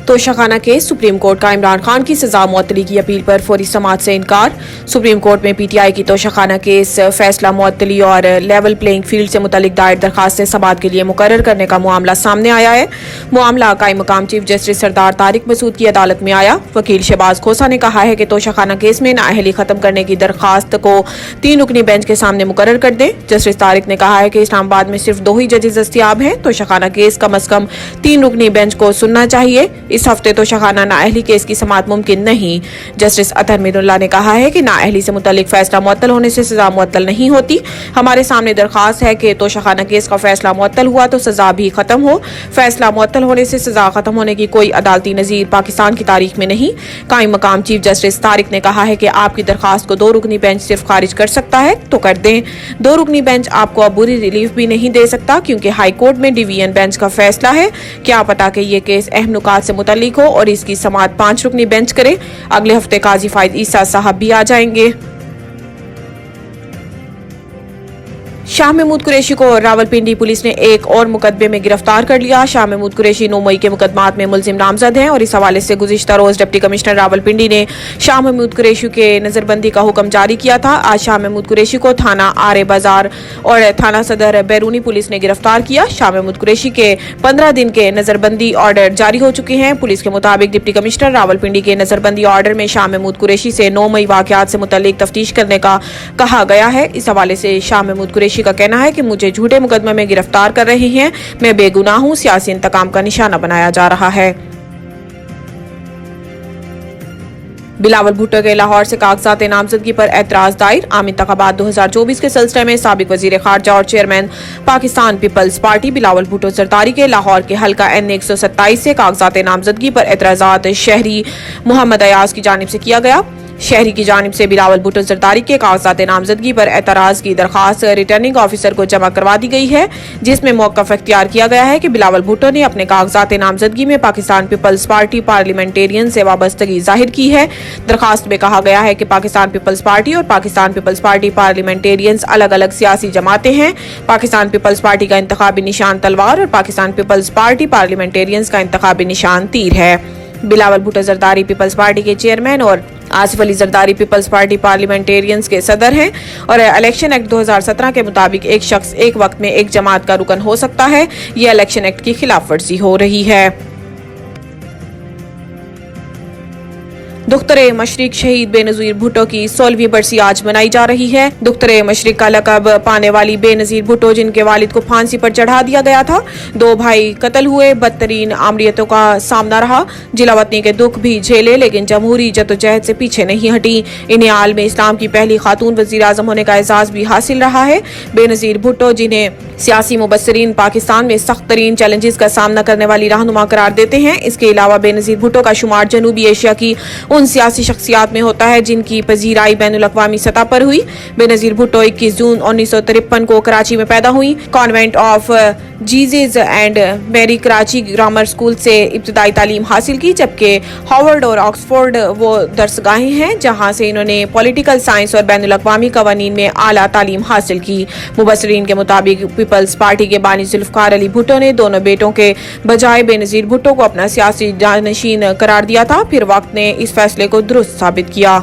Toshakhana case supreme court का इमरान खान की सजा मुअत्तली की अपील पर फौरी समाअत से इनकार। सुप्रीम कोर्ट में पीटीआई की तोशाखाना केस फैसला मुअत्तली और लेवल प्लेइंग फील्ड से मुतल्लिक दायर दरखास्त समाअत के लिए मुकर्रर करने का मामला सामने आया है। मामला कायम मकाम चीफ जस्टिस सरदार तारिक मसूद की अदालत में आया। वकील शहबाज खोसा ने कहा है कि तोशाखाना केस में नाअहली खत्म करने की दरखास्त को 3 रुकनी बेंच के सामने मुकर्रर कर दें। जस्टिस तारिक ने कहा है कि इस्लामाबाद में सिर्फ 2 ही जजेस दस्तयाब हैं। तोशाखाना केस कम अज कम 3 रुकनी बेंच को सुनना चाहिए। इस हफ्ते तोशाखाना नाअहली केस की समाअत मुमकिन नहीं। जस्टिस अतहर मीरुल्लाह ने कहा है कि नाअहली से मुतल्लिक फैसला मुअत्तल होने से सजा मुअत्तल नहीं होती। हमारे सामने दरखास्त है कि तोशाखाना केस का फैसला मुअत्तल हुआ तो सजा भी खत्म हो। फैसला मुअत्तल होने से सजा खत्म होने की कोई अदालती नजीर पाकिस्तान की तारीख में नहीं। कायम मकाम चीफ जस्टिस तारिक ने कहा है कि आपकी दरखास्त को 2 रुकनी बेंच सिर्फ खारिज कर सकता है तो कर दें। 2 रुकनी बेंच आपको अब बुरी रिलीफ भी नहीं दे सकता क्योंकि हाई कोर्ट में डिवीजन बेंच का फैसला है। क्या पता कि ये केस अहम नुकात से मुतल्लिक हो और इसकी समाअत 5 रुकनी बेंच करे। अगले हफ्ते काजी फायद ईसा साहब भी आ जाएंगे। शाह महमूद कुरैशी को रावलपिंडी पुलिस ने एक और मुकदमे में गिरफ्तार कर लिया। शाह महमूद कुरैशी 9 मई के मुकदमात में मुलजिम नामजद हैं और इस हवाले से गुज़िश्ता रोज डिप्टी कमिश्नर रावलपिंडी ने शाह महमूद कुरैशी के नजरबंदी का हुक्म जारी किया था। आज शाह महमूद कुरैशी को थाना आरे बाजार और थाना सदर बैरूनी पुलिस ने गिरफ्तार किया। शाह महमूद कुरैशी के 15 दिन के नजरबंदी ऑर्डर जारी हो चुके हैं। पुलिस के मुताबिक डिप्टी कमिश्नर रावलपिंडी के नजरबंदी ऑर्डर में शाह महमूद कुरैशी से 9 मई वाकयात से मुतल्लिक तफ्तीश करने का कहा गया है। इस हवाले से शाह महमूद कुरैशी का कहना है कि मुझे झूठे मुकदमे में गिरफ्तार कर रहे हैं। मैं बेगुनाह हूं। सियासी इंतकाम का निशाना बनाया जा रहा है। बिलावल भुट्टो के लाहौर से कागजात नामजदगी पर एतराज दायर। आम इंतखाबात 2024 के सिलसिले में साबिक वजीर खारजा और चेयरमैन पाकिस्तान पीपल्स पार्टी बिलावल भुट्टो जरदारी के लाहौर के हल्का N 127 से कागजात नामजदगी पर एतराजात शहरी मोहम्मद अयाज की जानिब से किया गया। शहरी की जानिब से बिलावल भुट्टो जरदारी के कागजात नामजदगी पर एतराज की दरखास्त रिटर्निंग ऑफिसर को जमा करवा दी गई है, जिसमें मौक़िफ़ इख्तियार किया गया है कि बिलावल भुट्टो ने अपने कागजात नामजदगी में पाकिस्तान पीपल्स पार्टी पार्लियामेंटेरियन से वाबस्तगी जाहिर की है। दरखास्त में कहा गया है कि पाकिस्तान पीपल्स पार्टी और पाकिस्तान पीपल्स पार्टी पार्लियामेंटेरियंस अलग अलग सियासी जमातें हैं। पाकिस्तान पीपल्स पार्टी का इंतखाबी निशान तलवार और पाकिस्तान पीपल्स पार्टी पार्लियामेंटेरियंस का इंतखाबी निशान तीर है। बिलावल भुट्टो जरदारी पीपल्स पार्टी के चेयरमैन और आसिफ अली जरदारी पीपल्स पार्टी पार्लियामेंटेरियंस के सदर हैं और इलेक्शन एक्ट 2017 के मुताबिक एक शख्स एक वक्त में एक जमात का रुकन हो सकता है। यह इलेक्शन एक्ट की खिलाफ वर्जी हो रही है। दुख्तर मशरिक शहीद बेनज़ीर भुट्टो की 16वीं बरसी आज मनाई जा रही है। दुख्तर मशरिक का लक़ब पाने वाली बेनज़ीर भुट्टो, जिनके वालिद को फांसी पर चढ़ा दिया गया था, 2 भाई कत्ल हुए, बदतरीन आमरीतों का सामना रहा, जिलावतनी के दुख भी झेले लेकिन जमहूरी जद्दोजहद से पीछे नहीं हटी। इन्हें आलम इस्लाम की पहली खातून वज़ीर आज़म होने का एजाज़ भी हासिल रहा है। बेनज़ीर भुट्टो, जिन्हें सियासी मुबस्सिरीन पाकिस्तान में सख्त तरीन चैलेंजेस का सामना करने वाली रहनुमा करार देते हैं। इसके अलावा बेनज़ीर भुट्टो का शुमार जनूबी एशिया की उन सियासी शख्सियात में होता है जिनकी पजीराई बैनुल अक़वामी सतह पर हुई। बेनज़ीर भुट्टो 21 जून 1953 को कराची में पैदा हुई। Convent of Jesus and Mary Karachi grammar school से इब्तिदाई तालीम हासिल की, जबकि हार्वर्ड और ऑक्सफोर्ड वो दरसगाहें हैं जहां से इन्होंने पॉलिटिकल साइंस और बैनुल अक़वामी क़वानीन में आला तालीम हासिल की। मुबस्सिरीन के मुताबिक पीपल्स पार्टी के बानी जुल्फ़िकार अली भुट्टो ने दोनों बेटों के बजाय बेनज़ीर भुट्टो को अपना सियासी जानशीन करार दिया था। फिर वक्त ने इस फैसले को दुरुस्त साबित किया।